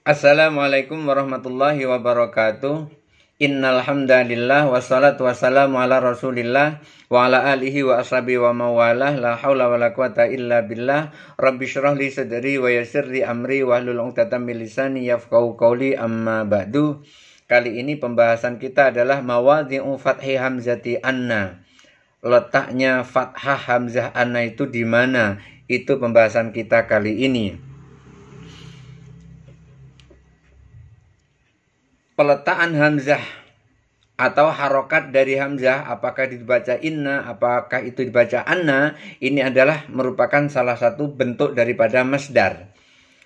Assalamualaikum warahmatullahi wabarakatuh. Innal hamdalillah wassalatu wassalamu ala Rasulillah wa ala alihi wa ashabihi wa mawalah. La haula wala quwata illa billah. Rabbi shrah li sadri wa yassir li amri wahlul 'uqdatam min lisani yafqahu qawli, amma ba'du. Kali ini pembahasan kita adalah mawadhi'u fathi hamzati anna. Letaknya fathah hamzah anna itu di mana? Itu pembahasan kita kali ini. Peletaan hamzah atau harokat dari hamzah, apakah dibaca inna, apakah itu dibaca anna, ini adalah merupakan salah satu bentuk daripada masdar.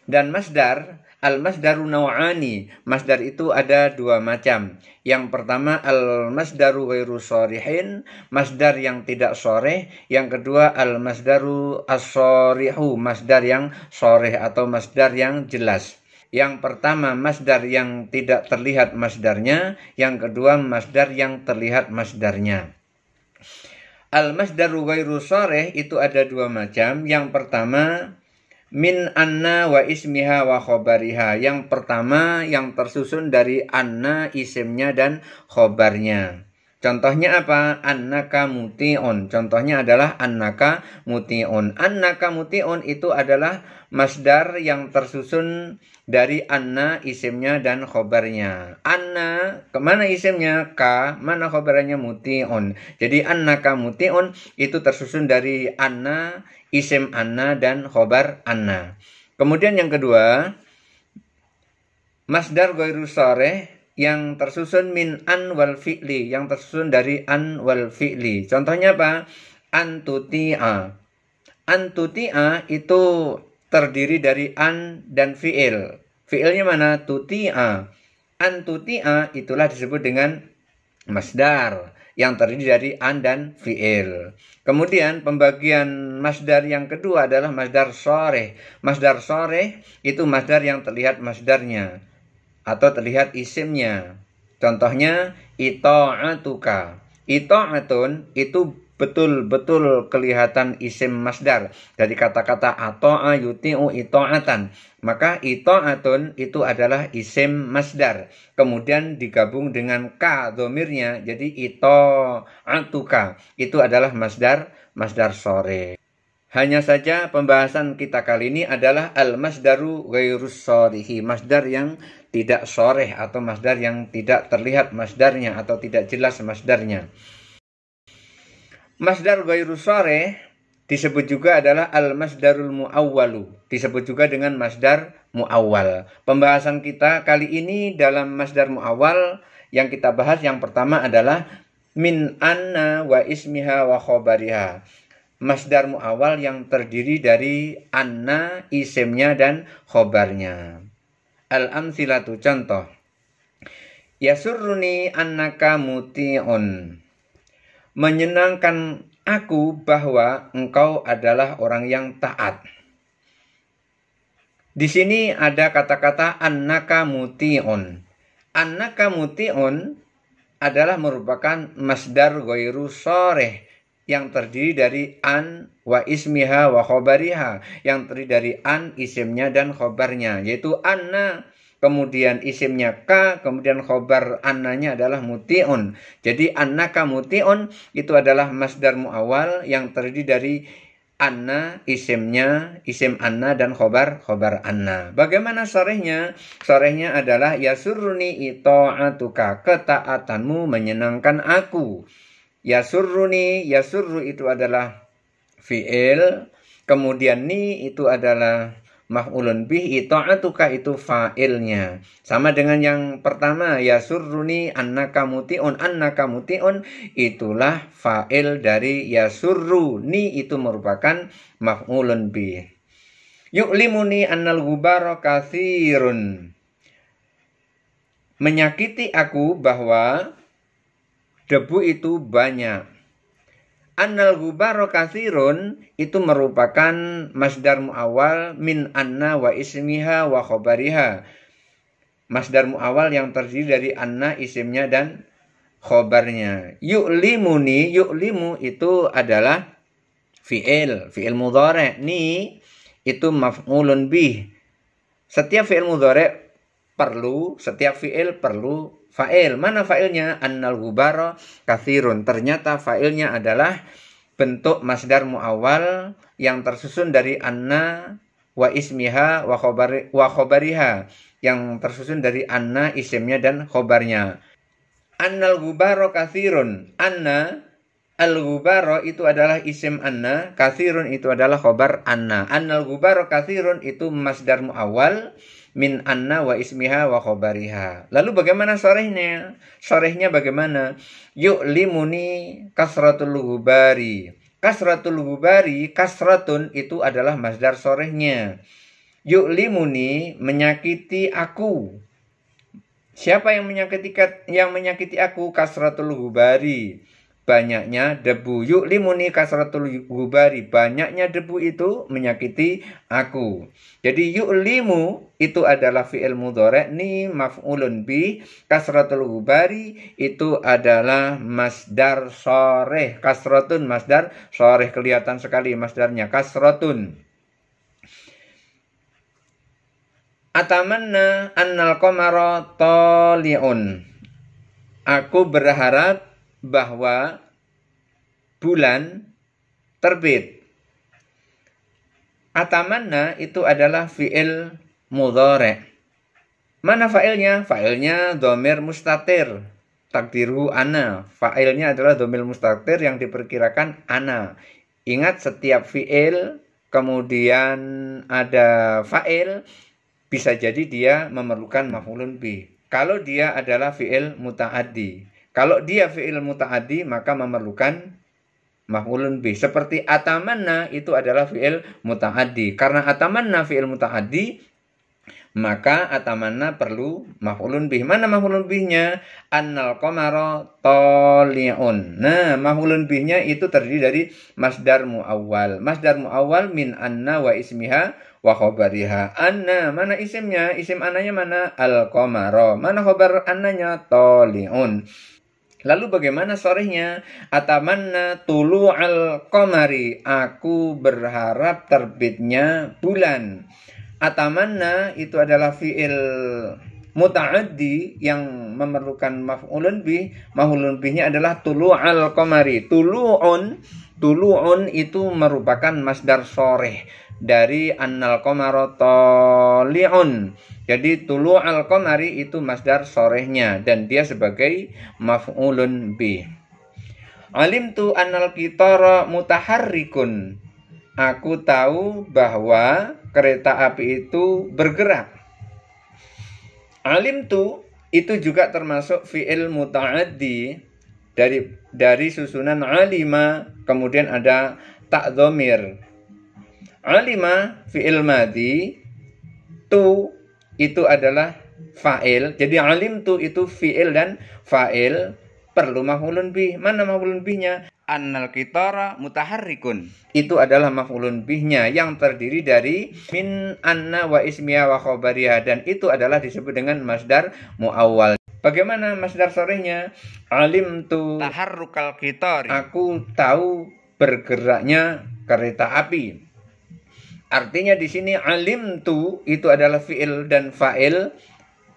Dan masdar, al-masdaru naw'ani, masdar itu ada dua macam. Yang pertama al-masdaru ghairu shorihin, masdar yang tidak shoreh. Yang kedua al-masdaru as-shorihu, masdar yang shoreh atau masdar yang jelas. Yang pertama masdar yang tidak terlihat masdarnya, yang kedua masdar yang terlihat masdarnya. Al-masdaru ghairu shoreh itu ada dua macam. Yang pertama min anna wa ismiha wa khobariha. Yang pertama yang tersusun dari anna isimnya dan khobarnya. Contohnya apa? Annaka muti'un. Contohnya adalah annaka muti'un. Annaka muti'un itu adalah masdar yang tersusun dari anna isimnya dan khobarnya. Anna, kemana isimnya? Ka, mana khobarnya? Muti'un. Jadi annaka muti'un itu tersusun dari anna, isim anna dan khobar anna. Kemudian yang kedua, masdar ghairu shoreh yang tersusun min an wal fi'li, yang tersusun dari an wal fi'li. Contohnya apa? Antuti'a. Antuti'a itu terdiri dari an dan fi'il. Fi'ilnya mana? Tuti'a. Antuti'a itulah disebut dengan masdar yang terdiri dari an dan fi'il. Kemudian pembagian masdar yang kedua adalah masdar shoreh. Masdar shoreh itu masdar yang terlihat masdarnya atau terlihat isimnya. Contohnya ita'atuka. Ita'atun itu betul-betul kelihatan isim masdar dari kata-kata ata'a yuti'u ita'atan. Maka ita'atun itu adalah isim masdar. Kemudian digabung dengan ka dhomirnya jadi ita'atuka. Itu adalah masdar shoreh. Hanya saja pembahasan kita kali ini adalah al-masdaru ghairus shorihi, masdar yang tidak shoreh atau masdar yang tidak terlihat masdarnya atau tidak jelas masdarnya. Masdar ghairus shoreh disebut juga adalah al-masdarul mu'awwalu, disebut juga dengan masdar mu'awwal. Pembahasan kita kali ini dalam masdar mu'awwal yang kita bahas yang pertama adalah min anna wa ismiha wa khobariha. Masdar mu'awwal yang terdiri dari anna, isimnya dan khobarnya. Al-amthilatu, contoh. Yasurruni annaka muti'un. Menyenangkan aku bahwa engkau adalah orang yang taat. Di sini ada kata-kata annaka muti'un. Annaka muti'un adalah merupakan masdar ghairu shoreh yang terdiri dari an wa ismiha wa khobariha, yang terdiri dari an isimnya dan khobarnya, yaitu anna, kemudian isimnya ka, kemudian khobar annanya adalah muti'un. Jadi annaka muti'un itu adalah masdar mu'awwal yang terdiri dari anna, isimnya, isim anna dan khobar anna. Bagaimana sorehnya? Sorehnya adalah yasurruni ita'atuka, ketaatanmu menyenangkan aku. Yasurruni, yasurru itu adalah fi'il, kemudian ni itu adalah maf'ulun bih, ita'atuka itu fa'ilnya. Sama dengan yang pertama, yasurruni annaka muti'un, annaka muti'un itulah fa'il dari yasurru, ni itu merupakan maf'ulun bih. Yu'limuni annal ghubara katsirun. Menyakiti aku bahwa debu itu banyak. Annal ghubara katsirun itu merupakan masdar mu'awwal min anna wa ismiha wa khobariha. Masdar mu'awwal yang terdiri dari anna, isimnya dan khobarnya. Yu'limuni, yu'limu itu adalah fi'il mudhari'. Ni itu maf'ulun bih. Setiap fi'il mudhari' setiap fi'il perlu fa'il. Mana fa'ilnya? Annal ghubara katsirun. Ternyata fa'ilnya adalah bentuk masdar muawwal yang tersusun dari anna wa ismiha wa khobariha, yang tersusun dari anna isimnya dan khobarnya. Annal ghubara katsirun. Anna al-ghubara itu adalah isim anna, katsirun itu adalah khobar anna. Annal ghubara katsirun itu masdar muawwal min anna wa ismiha wa khobariha. Lalu bagaimana sorehnya? Sorehnya bagaimana? Yu'limuni kasratul ghubari. Kasratul ghubari, kasratun itu adalah masdar sorehnya. Yu'limuni, menyakiti aku. Siapa yang menyakiti aku? Kasratul ghubari, banyaknya debu. Yu'limuni kasratul ghubari, banyaknya debu itu menyakiti aku. Jadi yu'limu itu adalah fi'il mudhari' ni maf'ulun bi. Kasratul ghubari itu adalah masdar sharih. Kasratun masdar sharih, kelihatan sekali masdarnya kasratun. Atamanna annal qamara tali'un. Aku berharap bahwa bulan terbit. Atamanna itu adalah fi'il mudhari'. Mana fa'ilnya? Fa'ilnya dhamir mustatir, takdiru ana. Fa'ilnya adalah dhamir mustatir yang diperkirakan ana. Ingat, setiap fi'il kemudian ada fa'il, bisa jadi dia memerlukan maf'ulun bih. Kalau dia adalah fi'il muta'addi. Kalau dia fi'il muta'addi maka memerlukan maf'ulun bih. Seperti atamanna itu adalah fi'il muta'addi. Karena atamanna fi'il muta'addi, maka atamanna perlu maf'ulun bih. Mana maf'ulun bihnya? Annal qamara tali'un. Nah, maf'ulun bihnya itu terdiri dari masdar muawwal. Masdar muawwal min anna wa ismiha wa khobariha. Anna, mana isimnya? Isim ananya mana? Al-qamara. Mana khobar annanya? Tali'un. Lalu bagaimana sorehnya? Atamanna tulu'al qamari. Aku berharap terbitnya bulan. Atamanna itu adalah fi'il muta'addi yang memerlukan maf'ulun bih. Maf'ulun bihnya adalah tulu'al qamari. Tulu'un itu merupakan masdar soreh dari annal qamara tali'un. Jadi tulu'al qamari itu masdar sorehnya dan dia sebagai maf'ulun bih. Alimtu annal qitara mutaharrikun. Aku tahu bahwa kereta api itu bergerak. Alimtu itu juga termasuk fi'il muta'addi dari susunan alima, kemudian ada tak dhamir. Alima fi'il madhi, tu itu adalah fa'il. Jadi alimtu itu fi'il dan fa'il, perlu maf'ulun bih. Mana maf'ulun bihnya? Annal qitara mutaharrikun. Itu adalah maf'ulun bihnya yang terdiri dari min anna wa ismiha wa khobariha, dan itu adalah disebut dengan masdar muawwal. Bagaimana masdar sorehnya? Alimtu taharrukal qitari. Aku tahu bergeraknya kereta api. Artinya di sini alimtu itu adalah fi'il dan fa'il.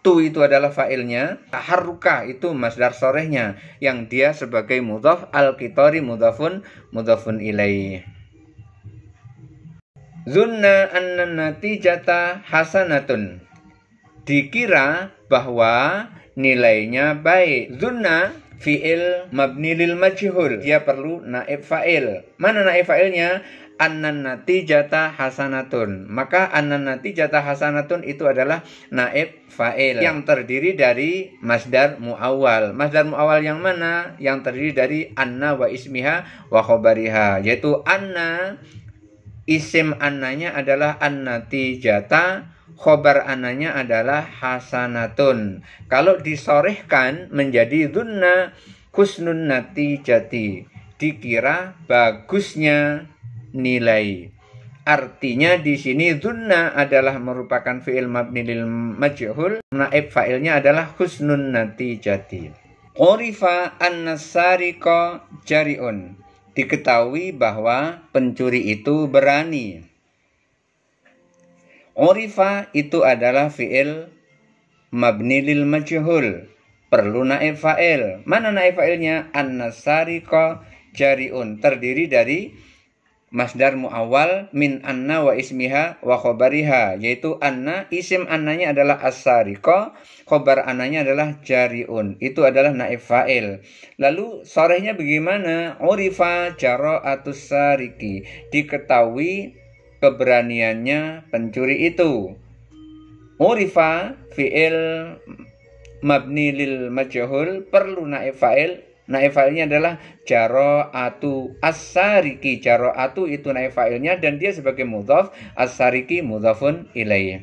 Tu itu adalah fa'ilnya. Taharruka itu masdar sorehnya yang dia sebagai mudhaf, al-qitari mudhafun ilaih. Zunna anna natijata hasanatun. Dikira bahwa nilainya baik. Zunna fi'il mabni lil majhul. Dia perlu naib fa'il. Mana naib fa'ilnya? Annan natijata hasanatun. Maka annan natijata hasanatun itu adalah naib fa'il yang terdiri dari masdar muawwal. Masdar muawwal yang mana? Yang terdiri dari anna wa ismiha wa khobariha. Yaitu anna, isim annanya adalah an-natijata, khobar annanya adalah hasanatun. Kalau disorehkan menjadi dzunna husnun natijati, dikira bagusnya nilai. Artinya di sini dzunna adalah merupakan fi'il mabni lil majhul, naib fa'ilnya adalah husnun natijati. Urifa an-nasariqa jari'un. Diketahui bahwa pencuri itu berani. Urifa itu adalah fi'il mabni lil majhul, perlu naib fa'il. Mana naib fa'ilnya? An-nasariqa jari'un, terdiri dari masdar muawwal min anna wa ismiha wa khobariha, yaitu anna, isim annanya adalah as-sariqa, khobar annanya adalah jari'un. Itu adalah naib fa'il. Lalu sorehnya bagaimana? Urifa jara'atus sariki, diketahui keberaniannya pencuri itu. Urifa fi'il mabni lil majhul, perlu naib fa'il. Naib fa'ilnya adalah jara'atu as-sariki. Jara'atu itu naib fa'ilnya dan dia sebagai mudhaf, as-sariki mudhafun ilaih.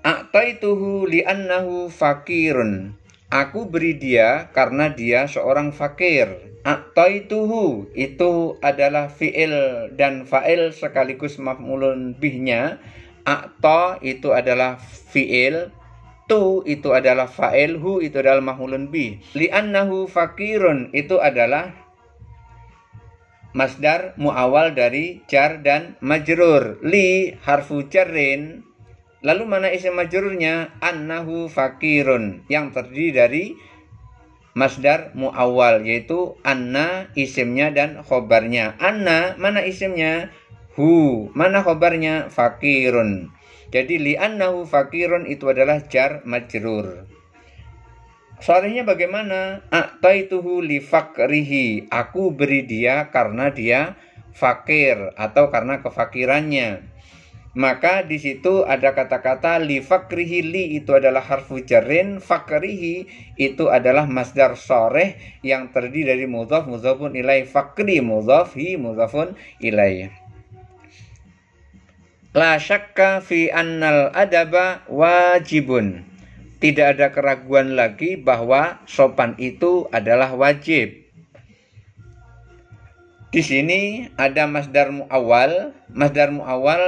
A'taituhu li'annahu fakirun, aku beri dia karena dia seorang fakir. A'taituhu itu adalah fi'il dan fa'il sekaligus maf'ulun bihnya. A'ta itu adalah fi'il, tu itu adalah fa'il, hu itu adalah maf'ulun bih. Li'annahu fakirun itu adalah masdar muawal dari jar dan majrur. Li harfu jarrin. Lalu mana isim majrurnya? Annahu fakirun, yang terdiri dari masdar muawal, yaitu anna isimnya dan khobarnya. Anna mana isimnya? Hu. Mana khobarnya? Fakirun. Jadi li'annahu fakirun itu adalah jar majrur. Sorehnya bagaimana? A'taituhu li fakrihi, aku beri dia karena dia fakir atau karena kefakirannya. Maka di situ ada kata-kata li fakrihi, li itu adalah harfu jarrin, fakrihi itu adalah masdar soreh yang terdiri dari mudhaf, mudhafun ilaih, fakri mudhaf, hi mudhafun ilaih. La syakka fi annal adaba wajibun, tidak ada keraguan lagi bahwa sopan itu adalah wajib. Di sini ada masdar muawwal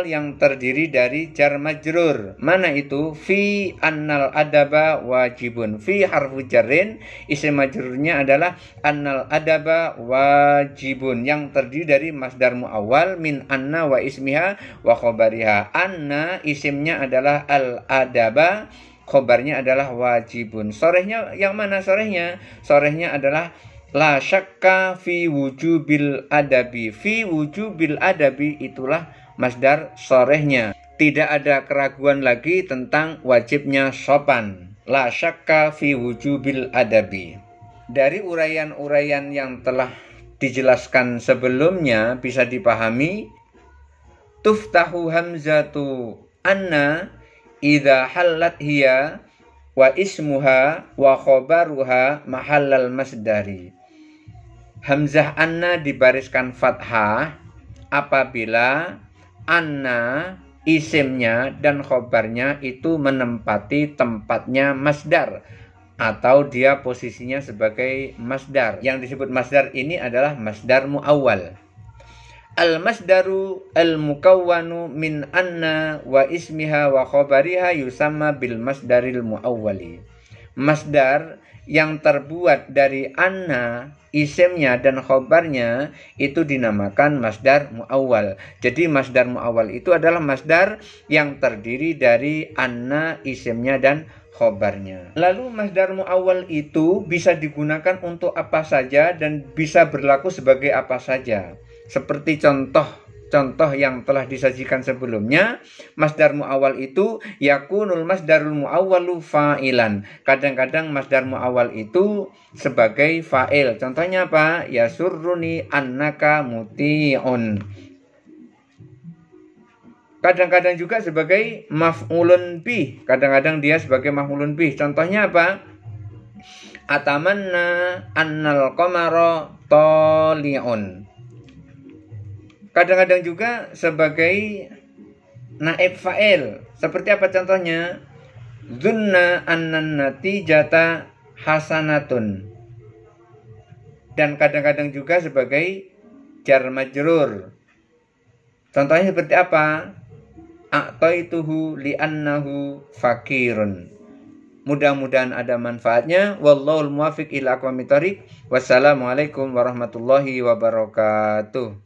yang terdiri dari jar majrur. Mana itu? Fi annal adaba wajibun. Fi harfu jarrin, isim majrurnya adalah annal adaba wajibun, yang terdiri dari masdar muawwal min anna wa ismiha wa khobariha. Anna isimnya adalah al adaba, khobarnya adalah wajibun. Sorehnya yang mana sorehnya? Sorehnya adalah la syakka fi wujubil adabi. Fi wujubil adabi itulah masdar sorehnya. Tidak ada keraguan lagi tentang wajibnya sopan. La syakka fi wujubil adabi. Dari uraian-uraian yang telah dijelaskan sebelumnya bisa dipahami, tuftahu hamzatu anna idza hallat hiya wa ismuha wa khobaruha mahallal masdari. Hamzah anna dibariskan fathah apabila anna isimnya dan khobarnya itu menempati tempatnya masdar atau dia posisinya sebagai masdar. Yang disebut masdar ini adalah masdar muawwal. Al-masdaru al-mukawwanu min anna wa ismiha wa khobariha yusamma bil masdaril muawwali. Masdar yang terbuat dari anna, isimnya dan khobarnya itu dinamakan masdar muawwal. Jadi masdar muawwal itu adalah masdar yang terdiri dari anna, isimnya dan khobarnya. Lalu masdar muawwal itu bisa digunakan untuk apa saja dan bisa berlaku sebagai apa saja. Seperti contoh yang telah disajikan sebelumnya, masdar muawwal itu yakunul masdarul muawwalu fa'ilan. Kadang-kadang masdar muawwal itu sebagai fa'il. Contohnya apa? Yasurruni annaka muti'un. Kadang-kadang juga sebagai maf'ulun bih. Kadang-kadang dia sebagai maf'ulun bih. Contohnya apa? Atamanna annal qamara tali'un. Kadang-kadang juga sebagai naib fa'il. Seperti apa contohnya? Dzunna annan natijata hasanatun. Dan kadang-kadang juga sebagai jar majrur. Contohnya seperti apa? A'taituhu li'annahu fakirun. Mudah-mudahan ada manfaatnya. Wallahul muwaffiq ila aqwamit thoriq. Wassalamualaikum warahmatullahi wabarakatuh.